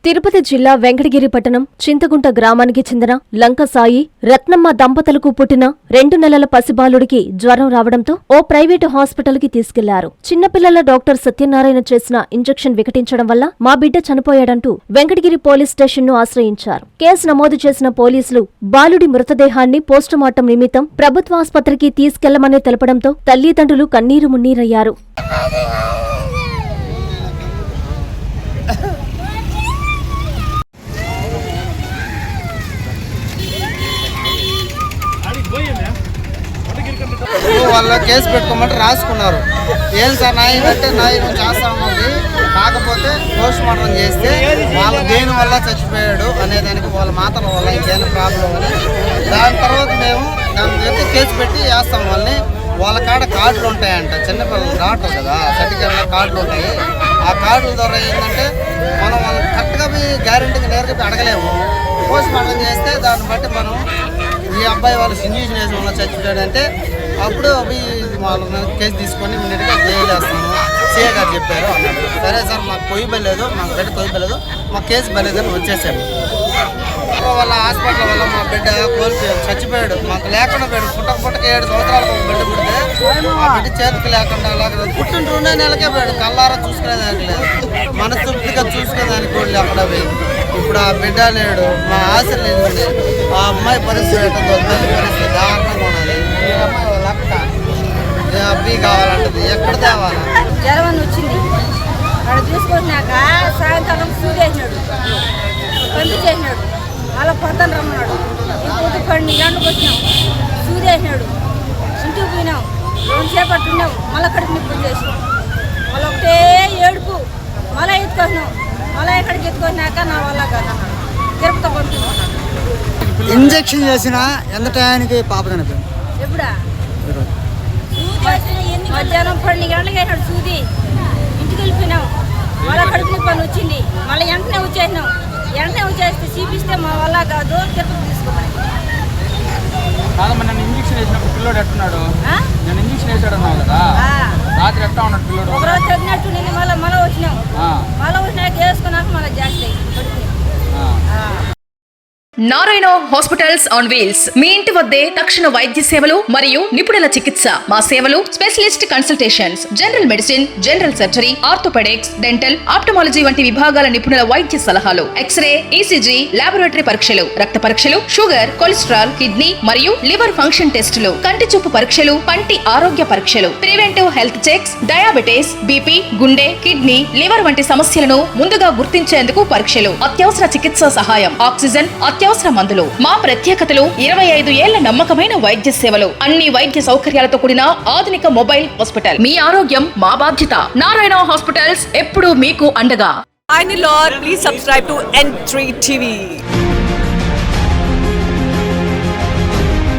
తిరుపతి జిల్లా వెంకటగిరి పట్టణం చింతగుంట గ్రామానికి చెందిన లంక సాయి, రత్నమ్మ దంపతులకు పుట్టిన 2 నెలల పసిబాలుడికి జ్వరం రావడంతో ఓ ప్రైవేటు హాస్పిటల్కి తీసుకెళ్లారు. చిన్నపిల్లల డాక్టర్ సత్యనారాయణ చేసిన ఇంజెక్షన్ వికటించడం వల్ల మా బిడ్డ చనిపోయాడంటూ వెంకటగిరి పోలీస్ స్టేషన్ను ఆశ్రయించారు. కేసు నమోదు చేసిన పోలీసులు బాలుడి మృతదేహాన్ని పోస్టుమార్టం నిమిత్తం ప్రభుత్వాసుపత్రికి తీసుకెళ్లమని తెలపడంతో తల్లిదండ్రులు కన్నీరు మున్నీరయ్యారు. వాళ్ళు కేసు పెట్టుకోమంటే రాసుకున్నారు. ఏం సార్ నాయనంటే నాయన చేస్తాము, కాకపోతే పోస్ట్ మార్టం చేస్తే వాళ్ళ దేని వల్ల చచ్చిపోయాడు అనేదానికి వాళ్ళ మాటల వల్ల ఇంకేమైనా ప్రాబ్లం అని దాని తర్వాత మేము దాని దగ్గర కేసు పెట్టి వేస్తాం. వాళ్ళ కాడ కార్డులు ఉంటాయంట, చిన్నపిల్లలు డాక్టర్ కదా, సర్టిఫికేట్ కార్డులు ఉంటాయి. ఆ కార్డుల ద్వారా ఏంటంటే మనం వాళ్ళకి కరెక్ట్గా గ్యారెంటీగా నేరుగా అడగలేము. పోస్ట్ మార్టం చేస్తే దాన్ని బట్టి మనం ఈ అబ్బాయి వాళ్ళు ఇంజక్షన్ వేసిన వల్ల చచ్చిపోయాడంటే అప్పుడు అవి వాళ్ళని కేసు తీసుకొని ఇమ్మీడియట్గా జైలు వేస్తాము. సీఏ గారు చెప్పారు అన్నాడు. సరే సార్ మాకు కొయ్యబలేదు, మాకు బిడ్డ కొయ్యబలేదు, మాకు కేసు బలేదని వచ్చేసాము. వాళ్ళ హాస్పిటల్ వల్ల మా బిడ్డ కోల్పోయాడు, చచ్చిపోయాడు. మాకు లేకుండా పోయాడు. పుట్టక 7 సంవత్సరాలకు ఒక బిడ్డ పుడితే ఆ బిడ్డ చేతికి లేకుండా అలాగే పుట్టిన 2 నెలలకే పోయాడు. కళ్ళారా చూసుకునేదానికి లేదు, మనస్తృప్తిగా చూసుకునేదానికి కూడా అక్కడ పోయి ఇప్పుడు ఆ బిడ్డ లేడు. మా ఆశ లేదు. ఆ అమ్మాయి పరిస్థితి తల్లి పరిస్థితి దారుణంగా ఉన్నది. ఈ అమ్మాయి వాళ్ళ అక్క అబ్బి కావాలంటది, ఎక్కడ తేవాలి? జ్వరం వచ్చింది, అక్కడ చూసుకున్నాక సాయంకాలం సూదేసినాడు, పంపించేసినాడు. అలా పొద్దున రమ్మన్నాడు. ఇంకొక 12 గంటలకు వచ్చినాం, సూదేసినాడు. ఇంటికి పోయినాం, 2 సేపట్లు ఉన్నాం. మళ్ళీ అక్కడికి నిప్పు చేసినాం. మళ్ళీ ఒకటే ఏడుపు. మళ్ళీ ఎత్తుకొచ్చినాం. మళ్ళీ ఎక్కడికి ఎత్తుకొచ్చినాక నా వల్ల కదా తిరుపతి పంపించుకున్నాను. ఇంజక్షన్ చేసిన ఎంత టయానికి పాప చనిపోయింది? ఎప్పుడా? మధ్యాహ్నం 12 గంటలకు వేసినాడు సూది. ఇంటికి వెళ్ళిపోయినాం. మళ్ళీ కడుపు పని వచ్చింది. మళ్ళీ వెంటనే వచ్చేసినాం. వెంటనే వచ్చేస్తే చూపిస్తే మా వల్ల కాదు, తిరుపతి తీసుకోమని. నన్ను ఇంజక్షన్ వేసినప్పుడు పిల్లోడు ఎట్టున్నాడు? నేను ఇంజక్షన్ వేసాడు అన్నావు కదా, రాత్రి ఎట్టా ఉన్నాడు పిల్లోడు? ఒకరోజు తగ్గినట్టు నేను మళ్ళీ వచ్చినాం. మళ్ళీ వచ్చినాక వేసుకున్నాక మళ్ళీ జాస్తి నారాయణ హాస్పిటల్స్ ఆన్ వీల్స్. మీ ఇంటి వద్దే తక్షణ వైద్య సేవలు మరియు నిపుణుల చికిత్స. మా సేవలు specialist consultations, general medicine, general surgery, orthopaedics, dental, ophthalmology వంటి విభాగాల నిపుణుల వైద్య సలహాలు, ఎక్స్రే, ఈసీజీ, లాబొరేటరీ పరీక్షలు, రక్త పరీక్షలు, షుగర్, కొలెస్ట్రాల్, కిడ్నీ మరియు లివర్ ఫంక్షన్ టెస్టులు, కంటి చూపు పరీక్షలు, పంటి ఆరోగ్య పరీక్షలు, preventive health checks, diabetes, BP, గుండె, కిడ్నీ, లివర్ వంటి సమస్యలను ముందుగా గుర్తించేందుకు పరీక్షలు, అత్యవసర చికిత్స సహాయం, ఆక్సిజన్, అత్యవసర మందులు. మా ప్రత్యేకతలు 25 ఏళ్ల నమ్మకమైన వైద్య సేవలు, అన్ని వైద్య సౌకర్యాలతో కూడిన ఆధునిక మొబైల్ హాస్పిటల్. మీ ఆరోగ్యం మా బాధ్యత. నారాయణ హాస్పిటల్స్ ఎప్పుడూ మీకు అండగా. Lord, please subscribe to N3 TV.